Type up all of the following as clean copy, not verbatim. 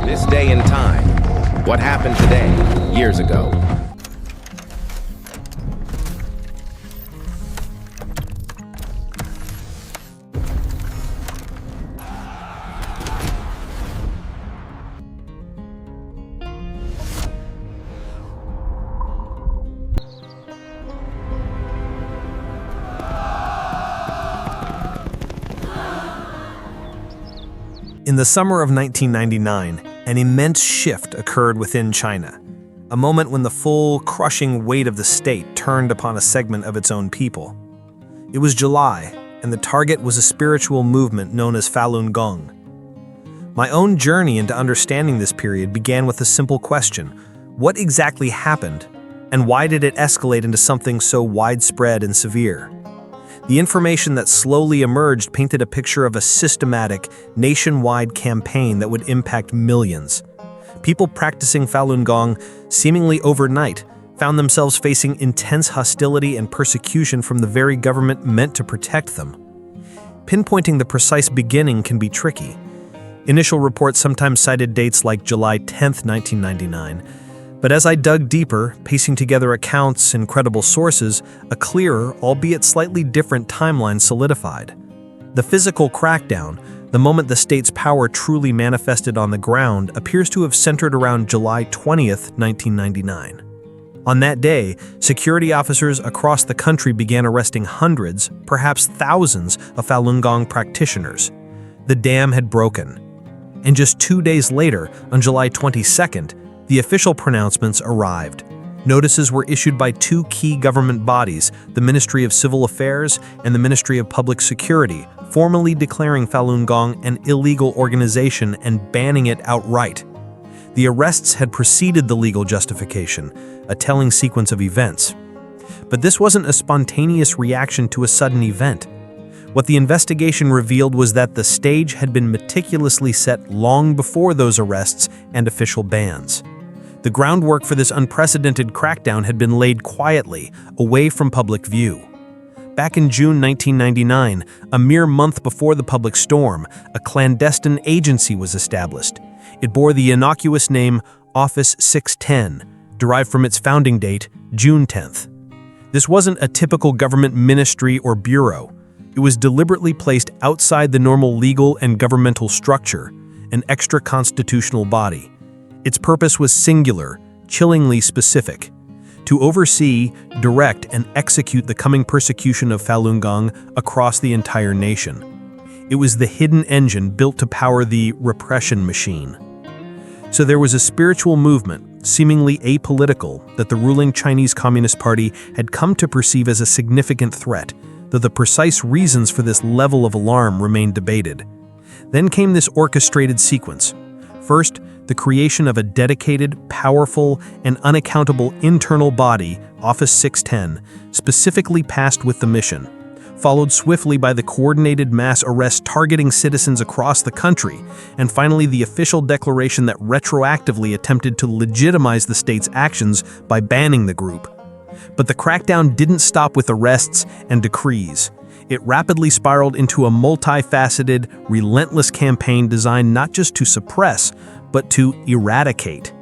This day and time. What happened today, years ago? In the summer of 1999, an immense shift occurred within China, a moment when the full, crushing weight of the state turned upon a segment of its own people. It was July, and the target was a spiritual movement known as Falun Gong. My own journey into understanding this period began with a simple question: what exactly happened, and why did it escalate into something so widespread and severe? The information that slowly emerged painted a picture of a systematic, nationwide campaign that would impact millions. People practicing Falun Gong, seemingly overnight, found themselves facing intense hostility and persecution from the very government meant to protect them. Pinpointing the precise beginning can be tricky. Initial reports sometimes cited dates like July 10, 1999. But as I dug deeper, piecing together accounts and credible sources, a clearer, albeit slightly different timeline solidified. The physical crackdown, the moment the state's power truly manifested on the ground, appears to have centered around July 20th, 1999. On that day, security officers across the country began arresting hundreds, perhaps thousands, of Falun Gong practitioners. The dam had broken. And just 2 days later, on July 22nd, the official pronouncements arrived. Notices were issued by two key government bodies, the Ministry of Civil Affairs and the Ministry of Public Security, formally declaring Falun Gong an illegal organization and banning it outright. The arrests had preceded the legal justification, a telling sequence of events. But this wasn't a spontaneous reaction to a sudden event. What the investigation revealed was that the stage had been meticulously set long before those arrests and official bans. The groundwork for this unprecedented crackdown had been laid quietly, away from public view. Back in June 1999, a mere month before the public storm, a clandestine agency was established. It bore the innocuous name Office 610, derived from its founding date, June 10th. This wasn't a typical government ministry or bureau. It was deliberately placed outside the normal legal and governmental structure, an extra-constitutional body. Its purpose was singular, chillingly specific: to oversee, direct, and execute the coming persecution of Falun Gong across the entire nation. It was the hidden engine built to power the repression machine. So there was a spiritual movement, seemingly apolitical, that the ruling Chinese Communist Party had come to perceive as a significant threat, though the precise reasons for this level of alarm remained debated. Then came this orchestrated sequence. First, the creation of a dedicated, powerful, and unaccountable internal body, Office 610, specifically tasked with the mission, followed swiftly by the coordinated mass arrests targeting citizens across the country, and finally the official declaration that retroactively attempted to legitimize the state's actions by banning the group. But the crackdown didn't stop with arrests and decrees. It rapidly spiraled into a multifaceted, relentless campaign designed not just to suppress, but to eradicate.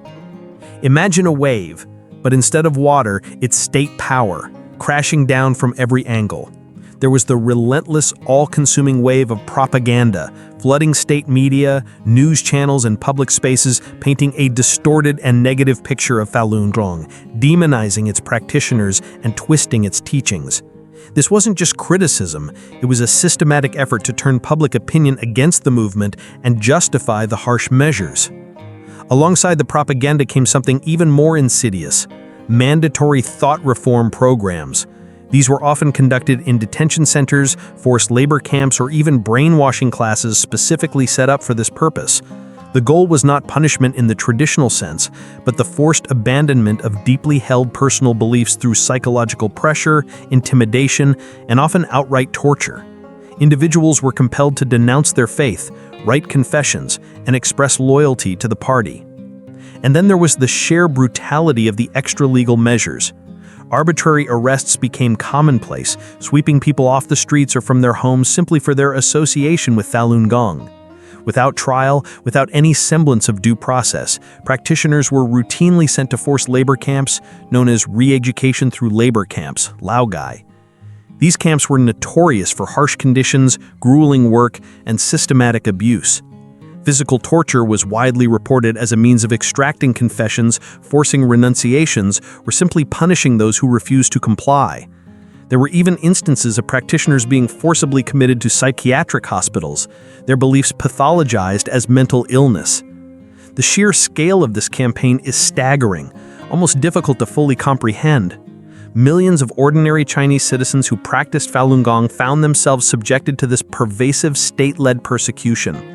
Imagine a wave, but instead of water, it's state power, crashing down from every angle. There was the relentless, all-consuming wave of propaganda, flooding state media, news channels, and public spaces, painting a distorted and negative picture of Falun Gong, demonizing its practitioners and twisting its teachings. This wasn't just criticism, it was a systematic effort to turn public opinion against the movement and justify the harsh measures. Alongside the propaganda came something even more insidious: mandatory thought reform programs. These were often conducted in detention centers, forced labor camps, or even brainwashing classes specifically set up for this purpose. The goal was not punishment in the traditional sense, but the forced abandonment of deeply held personal beliefs through psychological pressure, intimidation, and often outright torture. Individuals were compelled to denounce their faith, write confessions, and express loyalty to the party. And then there was the sheer brutality of the extra-legal measures. Arbitrary arrests became commonplace, sweeping people off the streets or from their homes simply for their association with Falun Gong. Without trial, without any semblance of due process, practitioners were routinely sent to forced labor camps known as re-education through labor camps, laogai. These camps were notorious for harsh conditions, grueling work, and systematic abuse. Physical torture was widely reported as a means of extracting confessions, forcing renunciations, or simply punishing those who refused to comply. There were even instances of practitioners being forcibly committed to psychiatric hospitals, their beliefs pathologized as mental illness. The sheer scale of this campaign is staggering, almost difficult to fully comprehend. Millions of ordinary Chinese citizens who practiced Falun Gong found themselves subjected to this pervasive state-led persecution.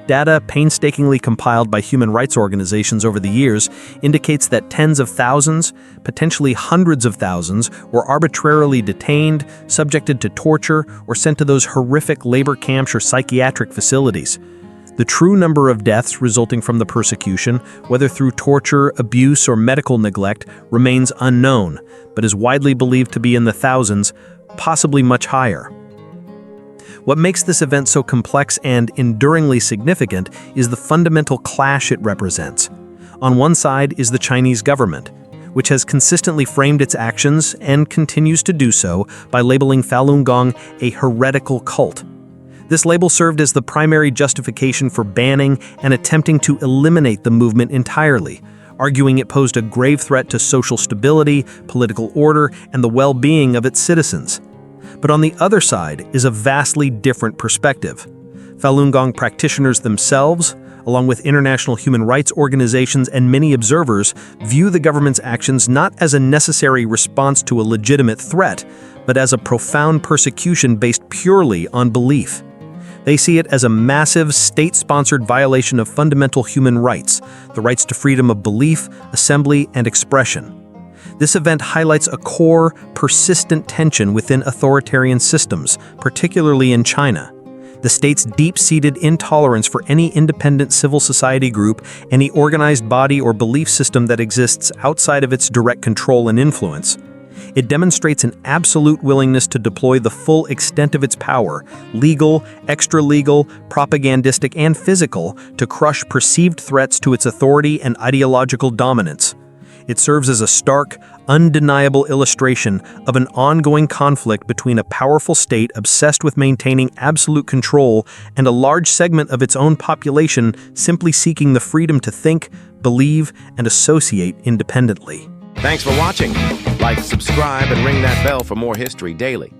Data painstakingly compiled by human rights organizations over the years indicates that tens of thousands, potentially hundreds of thousands, were arbitrarily detained, subjected to torture, or sent to those horrific labor camps or psychiatric facilities. The true number of deaths resulting from the persecution, whether through torture, abuse, or medical neglect, remains unknown, but is widely believed to be in the thousands, possibly much higher. What makes this event so complex and enduringly significant is the fundamental clash it represents. On one side is the Chinese government, which has consistently framed its actions and continues to do so by labeling Falun Gong a heretical cult. This label served as the primary justification for banning and attempting to eliminate the movement entirely, arguing it posed a grave threat to social stability, political order, and the well-being of its citizens. But on the other side is a vastly different perspective. Falun Gong practitioners themselves, along with international human rights organizations and many observers, view the government's actions not as a necessary response to a legitimate threat, but as a profound persecution based purely on belief. They see it as a massive, state-sponsored violation of fundamental human rights, the rights to freedom of belief, assembly, and expression. This event highlights a core, persistent tension within authoritarian systems, particularly in China. The state's deep-seated intolerance for any independent civil society group, any organized body or belief system that exists outside of its direct control and influence. It demonstrates an absolute willingness to deploy the full extent of its power, legal, extra-legal, propagandistic, and physical, to crush perceived threats to its authority and ideological dominance. It serves as a stark, undeniable illustration of an ongoing conflict between a powerful state obsessed with maintaining absolute control and a large segment of its own population simply seeking the freedom to think, believe, and associate independently. Thanks for watching. Like, subscribe, and ring that bell for more history daily.